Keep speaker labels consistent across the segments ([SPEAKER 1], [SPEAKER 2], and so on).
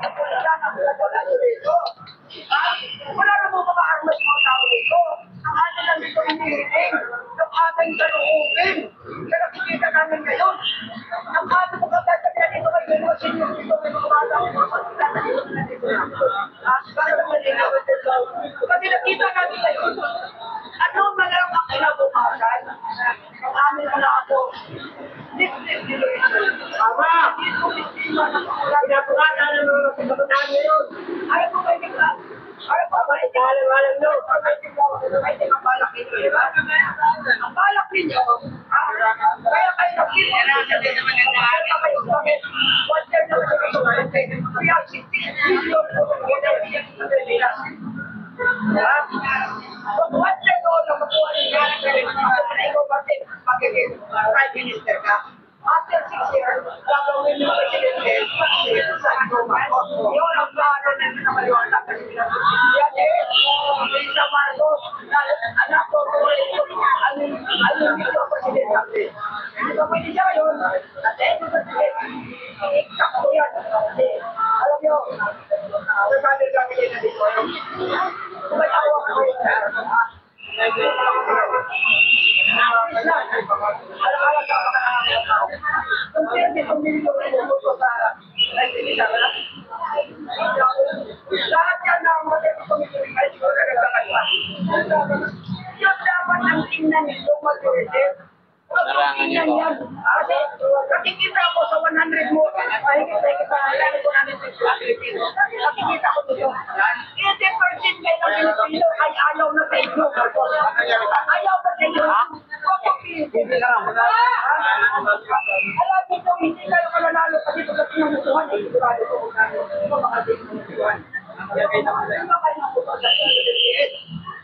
[SPEAKER 1] Wala na dito. Wala na mo maka-armas mga tao dito. Ang atin lang dito hinihiling. Yung ating saluupin. Kaya nakikita namin ngayon. Ang ating mga tatagyan dito kayo yung sinyo dito. May mga bata ko mga tatagyan dito dito. Kaya naman dito. Kasi nakita namin ngayon. Ano man lang ang kinabukasan ng aming mga apo. This Tama! Pinapukatan ng mga pinapukatan ngayon. Ayaw ko kayo nila. Ayaw ko kayo ikahalang-halang nyo. Ay, di ang balak ninyo, di ba? Ang balak ninyo, kaya kayo nakikita kaya kayo bakit? What year na kayo we have 60 million what year doon na makuha ninyo na ikaw magiging prime minister ka? After 6 years, gagawin yung presidente sa Roma. Yun ang plano namin na maliwanag. Yan Lisa Marcos, anak ko, ang dito presidente. Hindi ko pwede siya yun. At ito sa ikak ko yan. Alam nyo, sasabi kami din na dito. May awa ko yun. Alam-alam ka mga kung siyempre kung hindi ko rin sa lahat yan na ang matipid kumituloy ay siguro na nagkakaliwa. Yung dapat ang tingnan nito majority. Tingnan yan. Kasi nakikita ko sa 100 mo, nakikita ko namin sa Pilipino. Nakikita ko dito. 80% kayo ng Pilipino ay ayaw na sa inyo. Ayaw na sa inyo. Hindi lang. Alam nito, hindi kayo mananalo kasi ito kasi namutuhan. Hindi kayo mananalo.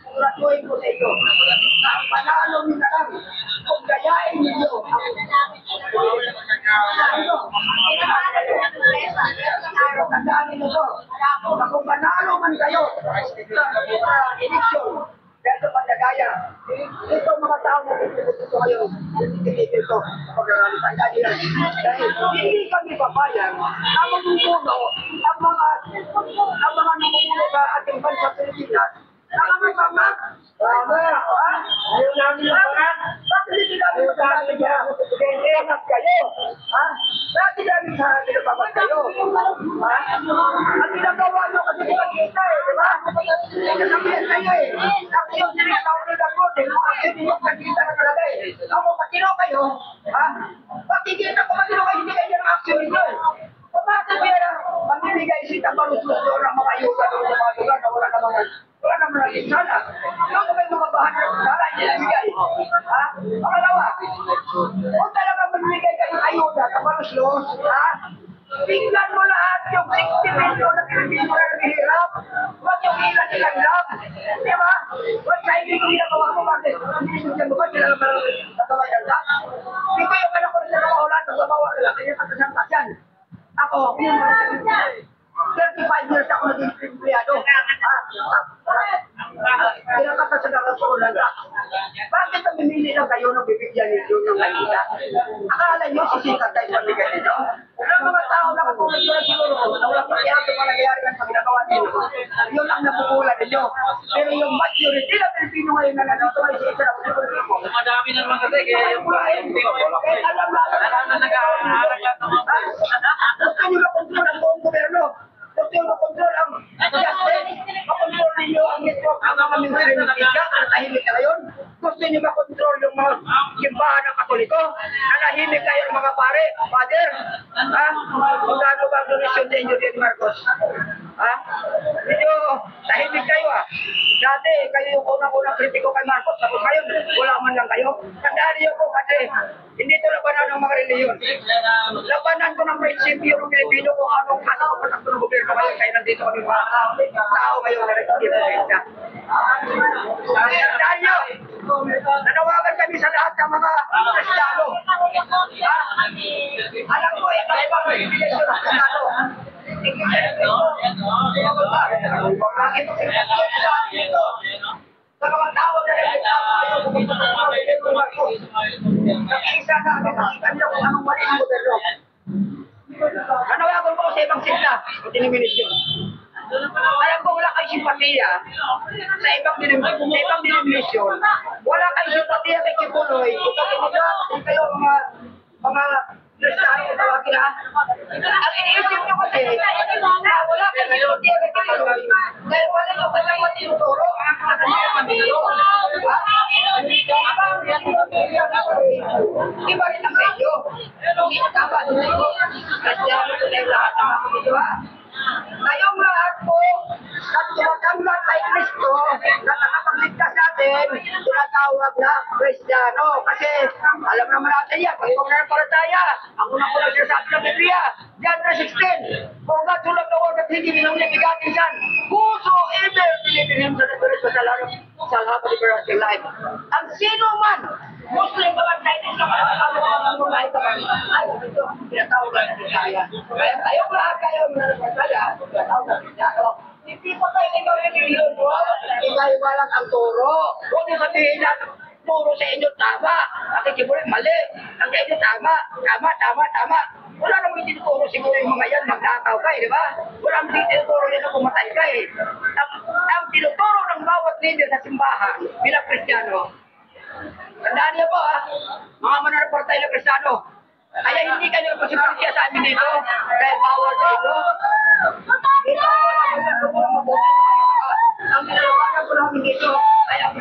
[SPEAKER 1] Siguraduhin ko sa iyo. Ang panalo nyo na lang. Kung gayain ninyo. Tandaan ninyo to. Kung panalo man kayo sa eleksyon, dahil sa pandagaya, ito mga tao na ito kayo, ito, tandaan nila. Dahil hindi kami papayag, ang mamumuno, ang mga namumuno sa ating bansa Pilipinas, ang mga tama, ayaw namin yung mga, bakit hindi namin masasabi niya, kailangan kayo, bakit namin sa pinapapat kayo, ang ginagawa nyo kasi kita di ba? Nagsasabihan kayo ang iyong sinasawin ng ako, ang iyong nakita na talaga ako matino kayo, pakikita ko matino kayo, hindi kayo ng action nito bakit pera, magbibigay sita maluslos doon ang mga ayuda doon sa mga lugar na wala naman naging sana. Ano ba yung mga bahan na sana hindi nabigay? Pangalawa, kung talagang magbibigay kayo ng ayuda sa maluslos, tingnan mo lahat yung 60 million na Pilipino na naghihirap. Huwag yung ilan ilang lang. Di ba? Huwag sa hindi ko ginagawa mo bakit? Hindi mo ba sila naman nagawa yan lang? Hindi ko yung anak ko na sa mga ulan na sabawa nila kaya katasangkas yan. Ako, 35 years ako naging empleyado. Pinakata sa nakasunan ka. Bakit namimili lang kayo nang bibigyan ninyo ng ayuda? Akala nyo sisikat tayo sa bigyan ninyo? Ang mga tao na katulad nyo na siguro na walang pakialam sa pangyayari ng pagginagawa ninyo. Yun ang napupulan ninyo. Pero yung majority na Pilipino ngayon na nandito ay sa isang Pilipino.
[SPEAKER 2] Madami naman kasi kaya yung
[SPEAKER 1] alam na nag-aaral lang naman. Gusto nyo makontrol ang buong gobyerno. Gusto nyo makontrol ang justice. Makontrol ninyo ang network ng mga ministry ng Isya. Natahimik na ngayon. Gusto nyo makontrol yung mga simbahan ng Katoliko. Nanahimik kayo ng mga pare, father. Kung gaano ba ang donasyon sa inyo din, Marcos? Medyo tahimik kayo Dati kayo yung unang-unang kritiko kay Marcos. Tapos ngayon, wala man lang kayo. Tandaan niyo po kasi hindi ito labanan ng mga reliyon. Labanan ko ng prinsipyo ng Pilipino kung anong kasapatak ko ng gobyerno ngayon. Kaya nandito kami mga tao ngayon na nagkikita. Tandaan niyo, nanawagan kami sa lahat ng mga Kristiyano. Alam ko, iba-ibang pribileyo ng Kristiyano. Bakit ito? Sa mga tao na nag-isa na nakikita niyo kung anong mali ang gobyerno. Nanawagan ko sa ibang sikta, denomination. Alam ko wala kayong simpatiya sa ibang denomination. Wala kayong simpatiya kay Kibuloy. Kung kayo mga Kristiyano, tawagin ha. Ang iniisip nyo kasi, wala kayong simpatiya kay Kibuloy. Dahil wala nyo kasama tinuturo ang kakasya Manilo. Iba rin ang medyo. Hindi na tama. Kristiyano ko tayo lahat ng mga kapitwa. Ngayong lahat po, at tumatanggap kay Kristo na nakapagligtas natin, tinatawag na Kristiyano. Kasi alam naman natin yan, pag yung nanampalataya, ang unang-unang sinasabi ng Biblia, John 3:16, for God so loved the world that he gave his only begotten Son, whosoever believe in him shall not perish but shall have everlasting life. Ang sino man, Muslim ka man, Chinese ka man, mga ito man, ay, ito, tinatawag na Kristiyano. Kaya kayong lahat kayo nanampalataya, tinatawag na Kristiyano. Hindi po tayo ikaw yung nililun mo. Iba-iba lang ang turo. Huwag niyo sabihin na turo sa inyo tama. At Kibuloy mali. Ang sa inyo tama. Tama. Wala namang tinuturo siguro yung mga yan. Magtakaw ka di ba? Wala namang tinuturo yan na pumatay ka Ang tinuturo ng bawat leader sa simbahan bilang Kristiyano. Tandaan niyo po mga mananampalataya na Kristiyano. Kaya hindi kayo posibilidad sa amin dito dahil bawal sa inyo. Ang nilalawanan ko namin dito ay ang